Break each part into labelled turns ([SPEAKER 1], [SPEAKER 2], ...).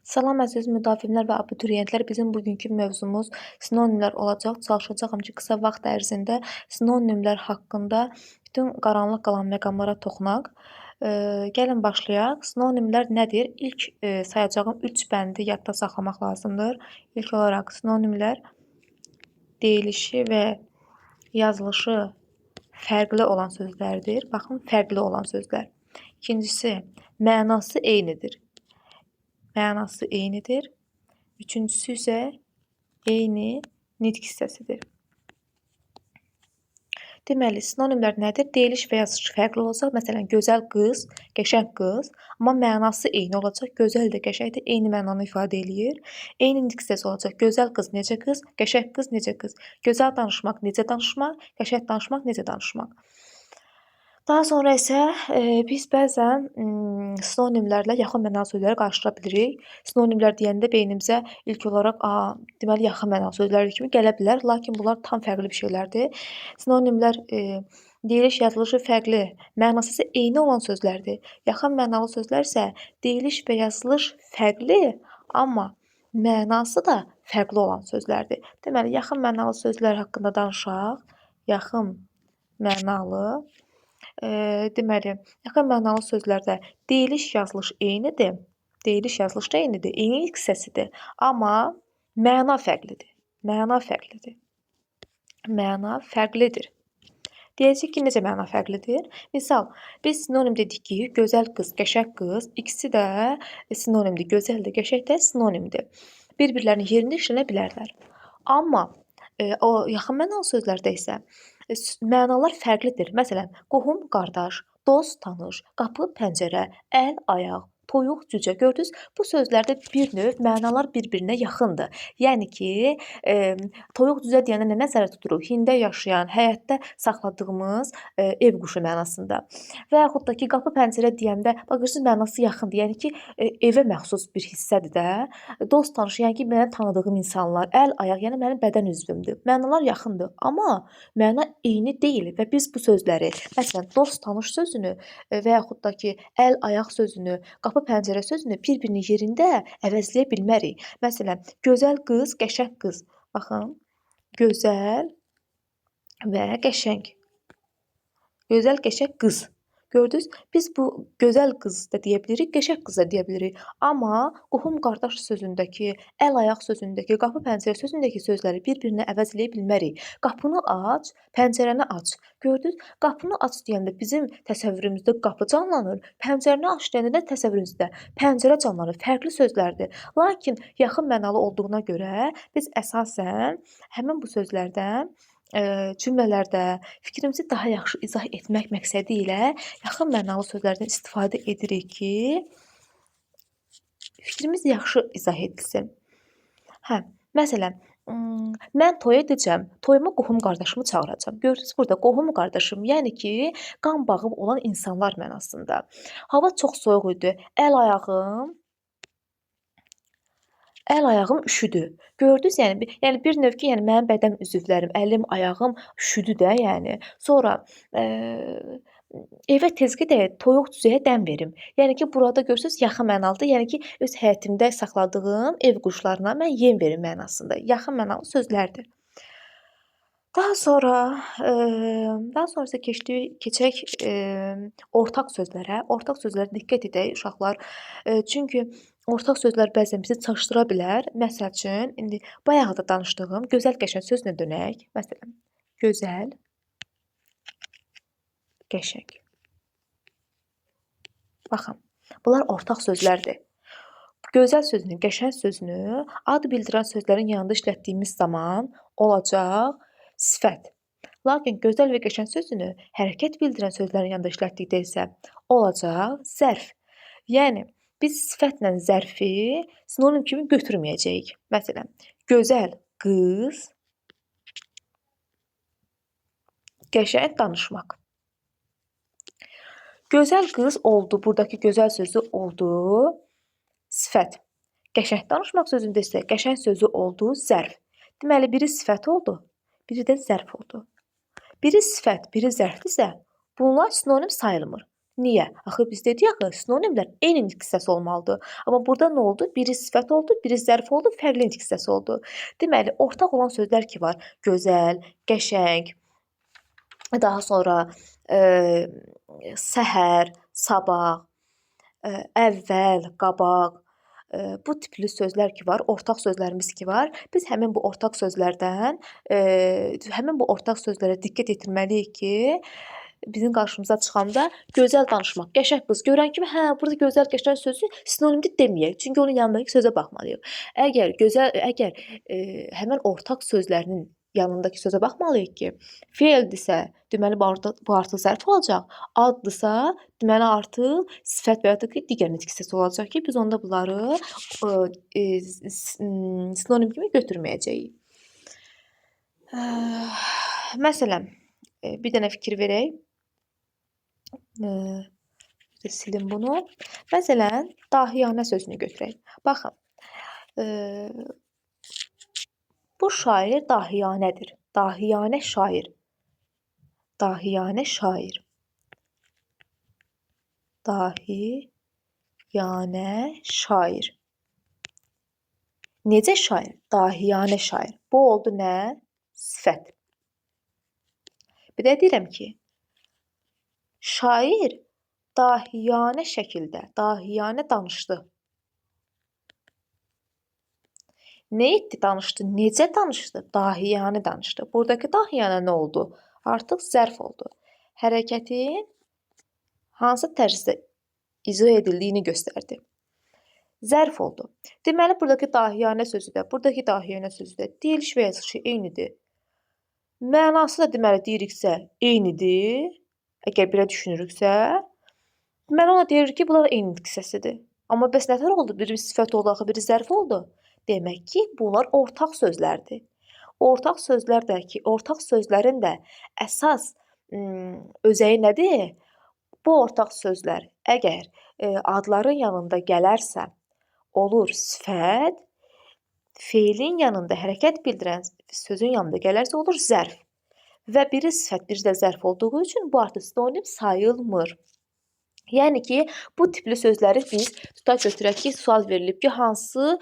[SPEAKER 1] Salam əziz müdavimlər və abituriyentlər. Bizim bugünkü mövzumuz sinonimlər olacaq. Çalışacağam ki, qısa vaxt ərzində sinonimlər haqqında bütün qaranlıq qalan məqamlara toxunaq. Gəlin başlayaq. Sinonimlər nədir? İlk sayacağım 3 bəndi yadda saxlamaq lazımdır. İlk olaraq sinonimlər deyilişi və yazılışı fərqli olan sözlərdir. Baxın, fərqli olan sözlər. İkincisi, mənası eynidir. Mənası eynidir. Üçüncüsü isə eyni nitq hissəsidir. Deməli, sinonimlər nədir? Deyiliş və yazılış fərqli olacaq. Məsələn, gözəl qız, qəşəng qız, amma mənası eyni olacaq. Gözəl də, qəşəng də eyni mənanı ifadə eləyir. Eyni nitq hissəsi olacaq. Gözəl qız necə qız, qəşəng qız necə qız. Gözəl danışmaq necə danışmaq, qəşəng danışmaq necə danışmaq. Daha sonra isə biz bəzən sinonimlərlə yaxın mənalı sözləri qarışdıra bilirik. Sinonimlər deyəndə beynimizə ilk olaraq deməli yaxın mənalı sözlər kimi gələ bilər, lakin bunlar tam fərqli bir şeylərdir. Sinonimlər deyiliş, yazılışı fərqli, mənası isə eyni olan sözlərdir. Yaxın mənalı sözlər isə deyiliş və yazılış fərqli, amma mənası da fərqli olan sözlərdir. Deməli, yaxın mənalı sözlər haqqında danışaq. Yaxın mənalı. Deməli, yaxın mənalı sözlərdə deyiliş, yazılış eynidir. Deyiliş, yazılış da eynidir. Eyni nitq hissəsidir. Amma məna fərqlidir. Məna fərqlidir. Məna fərqlidir. Deyəcək ki, necə məna fərqlidir? Misal, biz sinonim dedik ki, gözəl qız, qəşəng qız. İkisi də sinonimdir. Gözəl də, qəşəng də sinonimdir. Bir-birlərinin yerində işlənə bilərlər. Amma o yaxın mənalı sözlərdə isə mənalar fərqlidir. Məsələn, qohum, qardaş, dost, tanış, qapı, pəncərə, əl, ayaq, toyuq, cücə. Gördünüz, bu sözlərdə bir növ mənalar bir-birinə yaxındır. Yəni ki, toyuq, cücə deyəndə nə nəzərdə tuturuq? Hində yaşayan, həyətdə saxladığımız ev quşu mənasında. Və yaxud da ki, qapı, pəncərə deyəndə baxırsınız mənası yaxındır. Yəni ki, evə məxsus bir hissədir də. Dost, tanış, yəni ki, mənim tanıdığım insanlar, əl, ayaq, yəni mənim bədən üzvümdür. Mənalar yaxındır, amma məna eyni deyil və biz bu sözləri, məsələn, dost, tanış sözünü və yaxud da ki, əl, ayaq sözünü, qapı, pəncərə sözünü bir-birinin yerində əvəzləyə bilmərik. Məsələn, gözəl qız, qəşəng qız. Baxın, gözəl və qəşəng. Gözəl, qəşəng qız. Gördünüz, biz bu gözəl qız da deyə bilirik, qəşəng qız da deyə bilirik. Amma qohum, qardaş sözündəki, əl, ayaq sözündəki, qapı, pəncərə sözündəki sözləri bir-birinə əvəzləyə bilmərik. Qapını aç, pəncərəni aç. Gördünüz, qapını aç deyəndə bizim təsəvvürümüzdə qapı canlanır. Pəncərəni aç deyəndə də təsəvvürümüzdə pəncərə canlanır. Fərqli sözlərdir. Lakin yaxın mənalı olduğuna görə biz əsasən həmin bu sözlərdən cümlələrdə fikrimizi daha yaxşı izah etmək məqsədi ilə yaxın mənalı sözlərdən istifadə edirik ki, fikrimiz yaxşı izah edilsin. Məsələn, mən toya edəcəm, toyuma qohum qardaşımı çağıracam. Görürsünüz burada qohum qardaşım, yəni ki, qan bağı olan insanlar mənasında. Hava çox soyuq idi. Əl ayağım üşüdü. Gördünüz, yəni bir növ ki, yəni mənim bədən üzvlərim, əlim, ayağım üşüdü də, yəni. Sonra evə tez gedək, toyuq cücəyə dəm verim. Yəni ki, burada görürsünüz yaxın mənalıdır. Yəni ki, öz həyətimdə saxladığım ev quşlarına mən yem verim mənasında. Yaxın mənalı sözlərdir. Daha sonra isə keçək ortaq sözlərə. Ortaq sözlərə diqqət edək uşaqlar. Çünki ortaq sözlər bəzən bizi çaşdıra bilər. Məsəl üçün, indi bayaq da danışdığım gözəl, qəşəng sözünə dönək. Məsələn, gözəl, qəşəng. Baxın, bunlar ortaq sözlərdir. Gözəl sözünü, qəşəng sözünü ad bildirən sözlərin yanında işlətdiyimiz zaman olacaq sifət. Lakin gözəl və qəşəng sözünü hərəkət bildirən sözlərin yanında işlətdikdə isə olacaq zərf. Yəni, biz sifətlə zərfi sinonim kimi götürməyəcəyik. Məsələn, gözəl qız, qəşəng danışmaq. Gözəl qız oldu, buradakı gözəl sözü oldu sifət. Qəşəng danışmaq sözündə isə qəşəng sözü oldu zərf. Deməli, biri sifət oldu, biri də zərf oldu. Biri sifət, biri zərfdirsə, bunlar sinonim sayılmır. Niyə? Axı biz dedik axı sinonimlər eyni nitq hissəsi olmalıdır. Amma burada nə oldu? Biri sifət oldu, biri zərf oldu, fərqli nitq hissəsi oldu. Deməli, ortaq olan sözlər ki var: gözəl, qəşəng, daha sonra səhər, sabah, əvvəl, qabaq, bu tipli sözlər ki var, ortaq sözlərimiz ki var. Biz həmin bu ortaq sözlərdən, həmin bu ortaq sözlərə diqqət yetirməliyik ki, bizim qarşımıza çıxanda gözəl danışmaq, qəşəng qız görən kimi, hə, burada gözəl, qəşəng sözü sinonimdir deməyək. Çünki onun yanındakı sözə baxmalıyıq. Əgər həmin ortaq sözlərinin yanındakı sözə baxmalıyıq ki, feildirsə, deməli bu artıq zərf olacaq. Addısa, deməli artıq sifət və ya da ki, digər nitq hissəsi olacaq ki, biz onda bunları sinonim kimi götürməyəcəyik. Məsələn, bir dənə fikir verək. Silim bunu. Məsələn, dahiyanə sözünü götürək. Baxın, bu şair dahiyanədir. Dahiyanə şair. Dahiyanə şair. Dahiyanə şair. Necə şair? Dahiyanə şair. Bu oldu nə? Sifət. Bir də deyirəm ki, şair dahiyanə şəkildə, dahiyanə danışdı. Nə etdi? Danışdı. Necə danışdı? Dahiyanə danışdı. Buradakı dahiyanə nə oldu? Artıq zərf oldu. Hərəkətin hansı tərzdə icra edildiyini göstərdi. Zərf oldu. Deməli, buradakı dahiyanə sözü də, buradakı dahiyanə sözü də deyiliş və yazılışı eynidir. Mənası da deməli deyiriksə eynidir. Əgər belə düşünürüksə, mən ona deyirik ki, bunlar eyni nitq hissəsidir. Amma bəs nətər oldu? Biri sifət oldu, axı biri zərf oldu. Demək ki, bunlar ortaq sözlərdir. Ortaq sözlərdəki, ortaq sözlərin də əsas özəyi nədir? Bu ortaq sözlər əgər adların yanında gələrsə, olur sifət, feilin yanında hərəkət bildirən sözün yanında gələrsə, olur zərf. Və biri sifət, biri də zərf olduğu üçün bu artıq sinonim sayılmır. Yəni ki, bu tipli sözləri biz tutaq götürək ki, sual verilib ki, hansı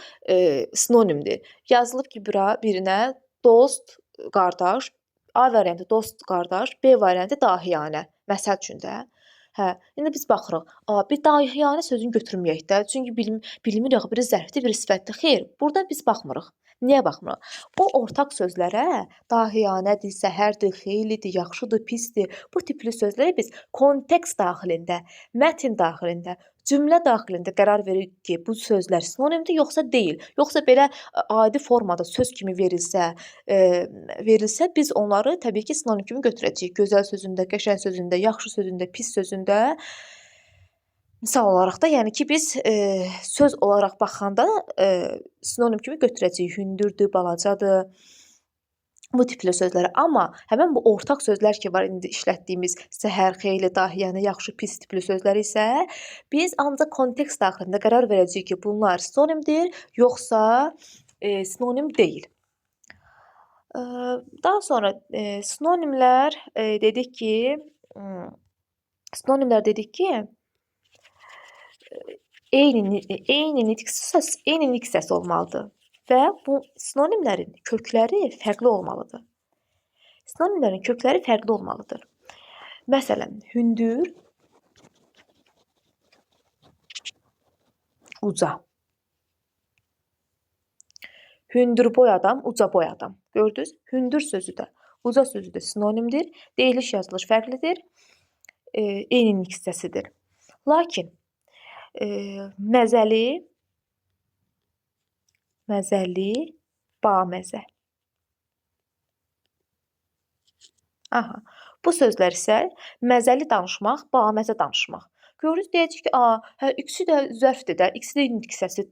[SPEAKER 1] sinonimdir? Yazılıb ki, birinə dost, qardaş, A variantı dost, qardaş, B variantı dahiyanə. Məsəl üçün də. Hə, indi biz baxırıq. Bir dahiyanə sözünü götürməyək də. Çünki bilmirik, biri zərfdir, biri sifətdir. Xeyr, burada biz baxmırıq. Niyə baxmırıq? O ortaq sözlərə dahiyanədir, səhərdir, xeylidir, yaxşıdır, pisdir. Bu tipli sözlərə biz kontekst daxilində, mətn daxilində, cümlə daxilində qərar veririk ki, bu sözlər sinonimdir, yoxsa deyil. Yoxsa belə adi formada söz kimi verilsə, biz onları təbii ki, sinonim kimi götürəcəyik. Gözəl sözündə, qəşəng sözündə, yaxşı sözündə, pis sözündə. Misal olaraq da, yəni ki, biz söz olaraq baxanda sinonim kimi götürəcəyik. Hündürdür, balacadır, bu tipli sözləri. Amma həmin bu ortaq sözlər ki var, indi işlətdiyimiz səhər, xeyli, dahiyanə, yaxşı, pis tipli sözlər isə biz ancaq kontekst daxilində qərar verəcəyik ki, bunlar sinonimdir, yoxsa sinonim deyil. Daha sonra sinonimlər dedik ki, eyni nitq hissəsi olmalıdır və bu sinonimlərin kökləri fərqli olmalıdır. Sinonimlərin kökləri fərqli olmalıdır. Məsələn, hündür, uca. Hündürboy adam, ucaboy adam. Gördünüz? Hündür sözü də, uca sözü də sinonimdir. Deyiliş, yazılış fərqlidir. Eyni nitq hissəsidir. Lakin məzəli, baməzə. Aha, bu sözlər isə məzəli danışmaq, baməzə danışmaq. Görürüz, deyəcək ki, ikisi də zərfdir də, ikisi də nitq hissəsidir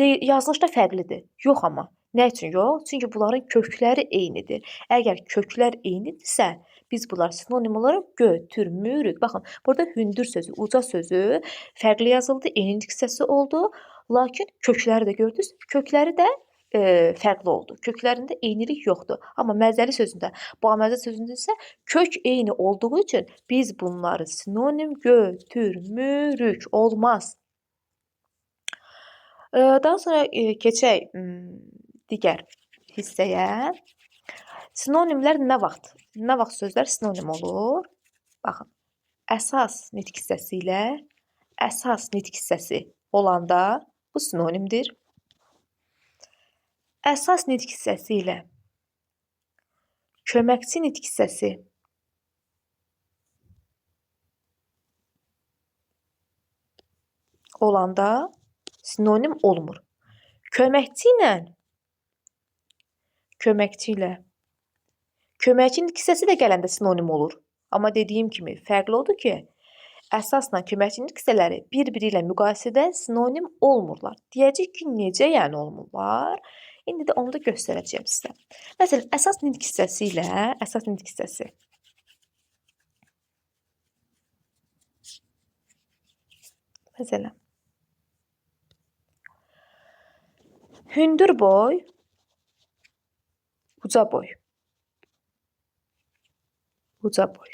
[SPEAKER 1] də, yazılış da fərqlidir. Yox amma. Nə üçün yox? Çünki bunların kökləri eynidir. Əgər köklər eynidirsə, biz bunlar sinonim olaraq götürmürük. Baxın, burada hündür sözü, uca sözü fərqli yazıldı, eyni nitq hissəsi oldu. Lakin kökləri də gördünüz, kökləri də fərqli oldu. Köklərində eynilik yoxdur. Amma məzəli sözündə, baməzə sözündə isə kök eyni olduğu üçün biz bunları sinonim götürmürük. Olmaz. Daha sonra keçək digər hissəyə. Sinonimlər nə vaxt sözlər sinonim olur? Baxın, əsas nitq hissəsi ilə əsas nitq hissəsi olanda bu sinonimdir. Əsas nitq hissəsi ilə köməkçi nitq hissəsi olanda sinonim olmur. Köməkçi köməkçi nitq hissəsi də gələndə sinonim olur. Amma dediyim kimi fərqli odur ki, əsasla köməkçi nitq hissələri bir-biri ilə müqayisədə sinonim olmurlar. Deyəcək ki, necə yəni olmurlar? İndi də onu da göstərəcəyəm sizə. Məsələn, əsas nitq hissəsi ilə əsas nitq hissəsi. Məsələn, hündür boy, uca boy. Uca boy.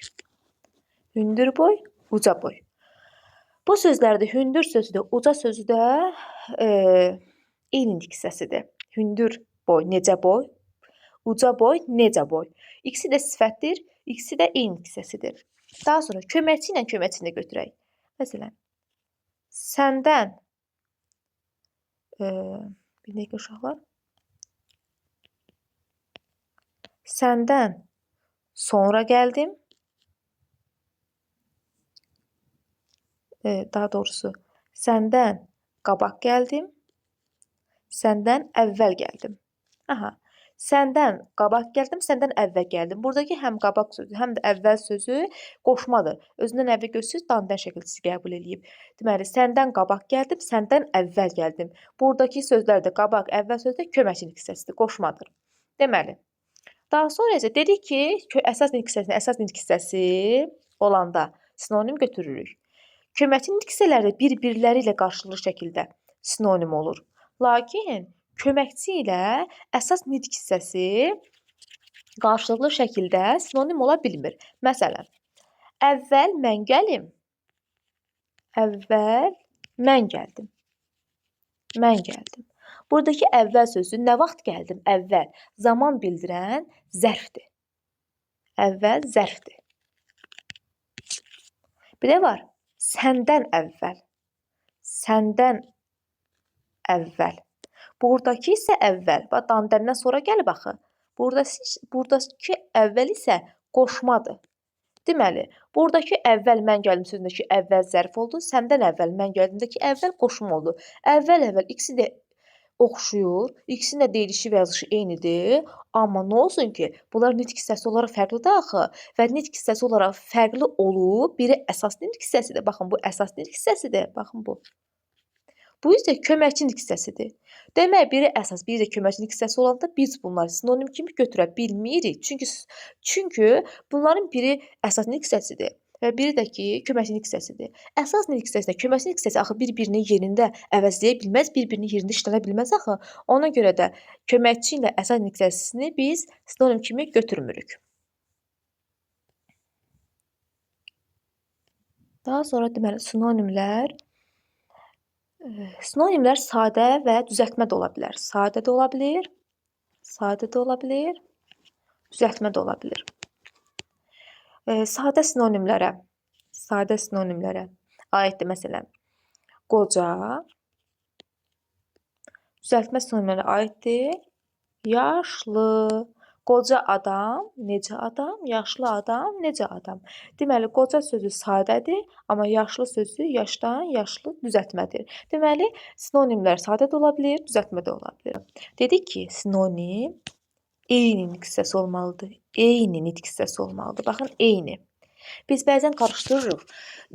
[SPEAKER 1] Hündür boy, uca boy. Bu sözlərdə hündür sözü də, uca sözü də eyni nitq hissəsidir. Hündür boy, necə boy? Uca boy, necə boy? İkisi də sifətdir, ikisi də eyni nitq hissəsidir. Daha sonra köməkçi ilə köməkçini götürək. Məsələn, səndən bir dəqiqə uşaqlar. Səndən sonra gəldim. Daha doğrusu, səndən qabaq gəldim. Səndən əvvəl gəldim. Aha. Səndən qabaq gəldim, səndən əvvəl gəldim. Buradakı həm qabaq sözü, həm də əvvəl sözü qoşmadır. Özündən əvvəl göstərir, dandan şəkilçisi qəbul eləyib. Deməli, səndən qabaq gəldim, səndən əvvəl gəldim. Buradakı sözlər də qabaq, əvvəl sözü də köməkçilik hissəsidir, qoşmadır. Deməli, daha sonra isə dedik ki, əsas nitq hissəsi olanda sinonim götürürük. Köməkçi nitq hissələri bir-birləri ilə qarşılıqlı şəkildə sinonim olur. Lakin köməkçi ilə əsas nitq hissəsi qarşılıqlı şəkildə sinonim ola bilmir. Məsələn, əvvəl mən gəlim. Əvvəl mən gəldim. Mən gəldim. Buradakı əvvəl sözü nə vaxt gəldim? Əvvəl zaman bildirən zərfdir. Əvvəl zərfdir. Bir də var, səndən əvvəl. Səndən əvvəl. Buradakı isə əvvəl. Bax, dandəndən sonra gəlib axı. Buradakı əvvəl isə qoşmadır. Deməli, buradakı əvvəl mən gəldim sözündəki əvvəl zərf oldu. Səndən əvvəl mən gəldimdəki əvvəl qoşma oldu. Əvvəl ikisi də oxşuyur. İkisinin də deyilişi və yazılışı eynidir. Amma nə olsun ki, bunlar nitq hissəsi olaraq fərqlidir axı. Və nitq hissəsi olaraq fərqli olub. Biri əsas nitq hissəsidir. Baxın, bu əsas nitq hissəsidir. Baxın bu. Bu isə köməkçi nitq hissəsidir. Demək, biri əsas, biri də köməkçi nitq hissəsi olanda biz bunları sinonim kimi götürə bilmirik. Çünki bunların biri əsas nitq hissəsidir və biri də ki, köməkçi nitq hissəsidir. Əsas nitq hissəsində köməkçi nitq hissəsi axı bir-birinin yerində əvəzləyə bilməz, bir-birinin yerində işlənə bilməz axı. Ona görə də köməkçi ilə əsas nitq hissəsini biz sinonim kimi götürmürük. Daha sonra deməli sinonimlər sadə və düzəltmə də ola bilər. Sadə də ola bilər, düzəltmə də ola bilər. Sadə sinonimlərə aiddir məsələn qoca, düzəltmə sinonimlərə aiddir yaşlı. Qoca adam, necə adam, yaşlı adam, necə adam. Deməli, qoca sözü sadədir, amma yaşlı sözü yaşdan, yaşlı düzəltmədir. Deməli, sinonimlər sadə də ola bilər, düzəltmə də ola bilər. Dedik ki, sinonim eyni nitq hissəsi olmalıdır. Eyni nitq hissəsi olmalıdır. Baxın, eyni. Biz bəzən qarışdırırıq.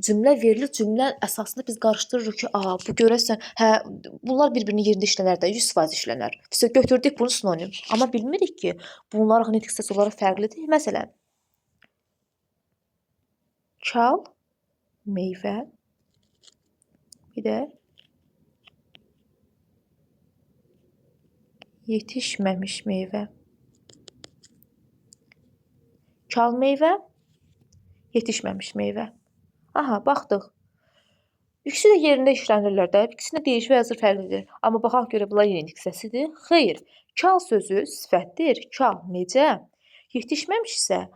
[SPEAKER 1] Cümlə verilir, cümlənin əsasında biz qarışdırırıq ki, bu görəsən, bunlar bir-birinin yerində işlənər də, 100% işlənər. Biz götürdük bunu sinonim. Amma bilmirik ki, bunlar nitq hissəsi olaraq fərqlidir. Məsələn, çal, meyvə, bir də Yetişməmiş meyvə. Çal meyvə, yetişməmiş meyvə. Aha, baxdıq. İkisi də yerində işlənirlər də. İkisində deyiş və yazır fərqlidir. Amma baxaq görə bunlar yeni diksiyasıdır. Xeyr. Çal sözü sifətdir. Çal necə? Yetişməmiş isə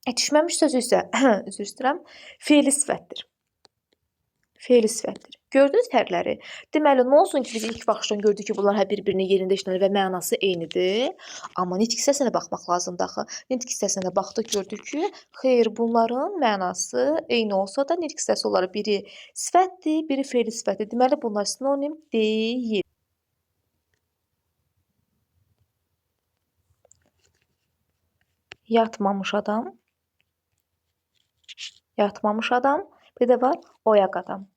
[SPEAKER 1] yetişməmiş sözü isə üzr istəyirəm, fe'li sifətdir. Fe'li sifətdir. Gördünüz fərqləri? Deməli, nə olsun ki, biz ilk baxışdan gördük ki, bunlar bir-birinin yerində işlənir və mənası eynidir. Amma nitq hissəsinə baxmaq lazımdır axı. Nitq hissəsinə baxdıq, gördük ki, xeyr, bunların mənası eyni olsa da nitq hissəsi olaraq biri sifətdir, biri fe'li sifətdir. Deməli, bunlar sinonim deyil. Yatmamış adam. Yatmamış adam. Bir də var oyaq adam.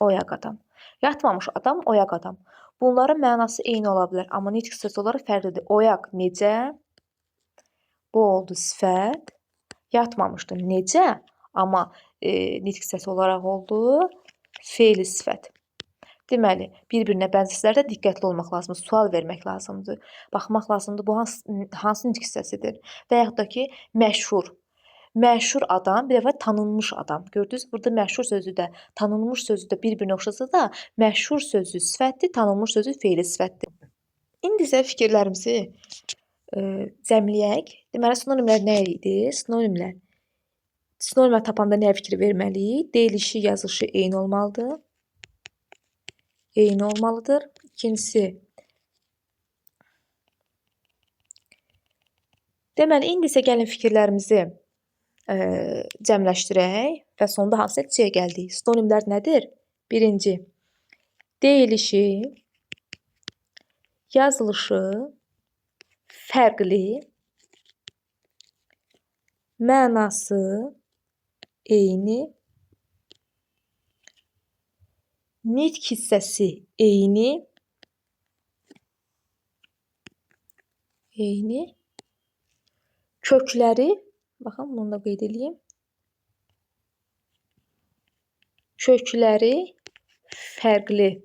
[SPEAKER 1] Oyaq adam. Yatmamış adam, oyaq adam. Bunların mənası eyni ola bilər, amma nitq hissəsi olaraq fərqlidir. Oyaq necə? Bu oldu sifət. Yatmamışdı necə? Amma nitq hissəsi olaraq oldu fe'li sifət. Deməli, bir-birinə bənzəslərdə diqqətli olmaq lazımdır, sual vermək lazımdır. Baxmaq lazımdır, bu hansı nitq hissəsidir? Və yaxud da ki, məşhur. Məşhur adam, bir dəfə tanınmış adam. Gördünüz, burada məşhur sözü də, tanınmış sözü də bir-birinə oxşasa da, məşhur sözü sifətdir, tanınmış sözü fe'li sifətdir. İndi isə fikirlərimizi cəmləyək. Deməli, sinonimlər nə idi? Sinonimlər tapanda nəyə fikir verməliyik? Deyilişi, yazılışı eyni olmalıdır. Eyni olmalıdır. İkincisi, deməli, indi isə gəlin fikirlərimizi cəmləşdirək və sonda hansı nəticəyə gəldik? Sinonimlər nədir? Birinci, deyilişi, yazılışı fərqli, mənası eyni, nitq hissəsi eyni, kökləri, baxın, bunu da qeyd edeyim. Kökləri fərqli.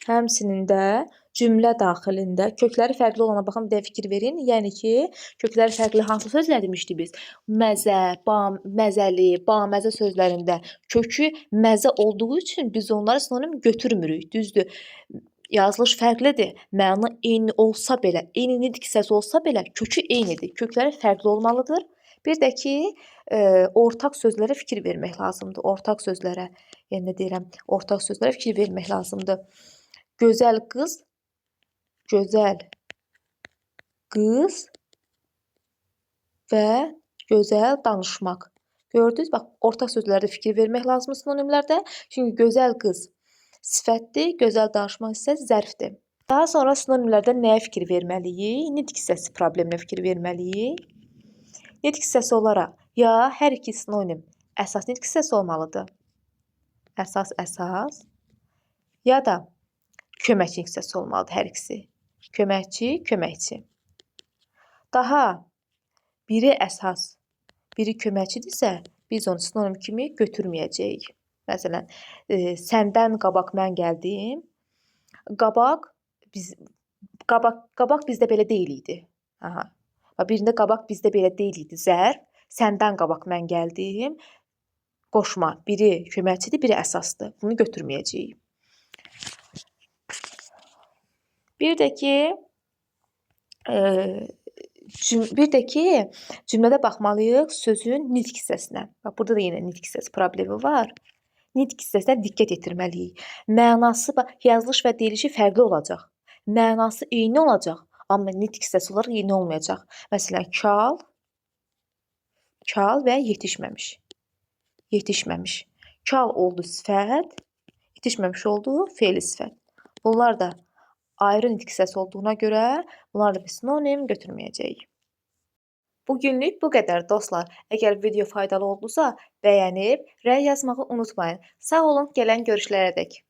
[SPEAKER 1] Həmçinin də cümlə daxilində kökləri fərqli olana baxın, bir də fikir verin. Yəni ki, kökləri fərqli hansı sözlər demişdik biz? Məzə, məzəli, baməzə sözlərində kökü məzə olduğu üçün biz onları sinonim götürmürük. Düzdür. Yazılış fərqlidir. Məna eyni olsa belə, eyni nitq hissəsi olsa belə kökü eynidir. Kökləri fərqli olmalıdır. Bir də ki, ortaq sözlərə fikir vermək lazımdır. Ortaq sözlərə, yəni deyirəm, ortaq sözlərə fikir vermək lazımdır. Gözəl qız və gözəl danışmaq. Gördünüz, bax, ortaq sözlərdə fikir vermək lazımdır sinonimlərdə. Çünki gözəl qız sifətdir, gözəl danışmaq isə zərfdir. Daha sonra sinonimlərdə nəyə fikir verməliyik? Nitq hissəsi probleminə fikir verməliyik. Nitq hissəsi olaraq ya hər iki sinonim əsas nitq hissəsi olmalıdır. Əsas. Ya da köməkçi nitq hissəsi olmalıdır hər ikisi. Köməkçi. Daha biri əsas, biri köməkçidirsə, biz onu sinonim kimi götürməyəcəyik. Məsələn, səndən qabaq mən gəldim. Qabaq bizdə belə deyil idi. Aha. Birində qabaq bizdə belə deyil idi. Zərf. Səndən qabaq mən gəldim. Qoşma. Biri köməkçidir, biri əsasdır. Bunu götürməyəcəyik. Bir də ki, cümlədə baxmalıyıq sözün nitq hissəsinə. Bax, burada da yenə nitq hissəsi problemi var. Nitq hissəsinə diqqət yetirməliyik. Mənası, yazılış və deyilişi fərqli olacaq. Mənası eyni olacaq, amma nitq hissəsi olaraq eyni olmayacaq. Məsələn, kal və yetişməmiş. Kal oldu sifət, yetişməmiş oldu fe'li sifət. Bunlar da ayrı nitq hissəsi olduğuna görə bunlarla bir sinonim götürməyəcəyik. Bugünlük bu qədər dostlar. Əgər video faydalı oldusa, bəyənib, rəy yazmağı unutmayın. Sağ olun, gələn görüşlərədək.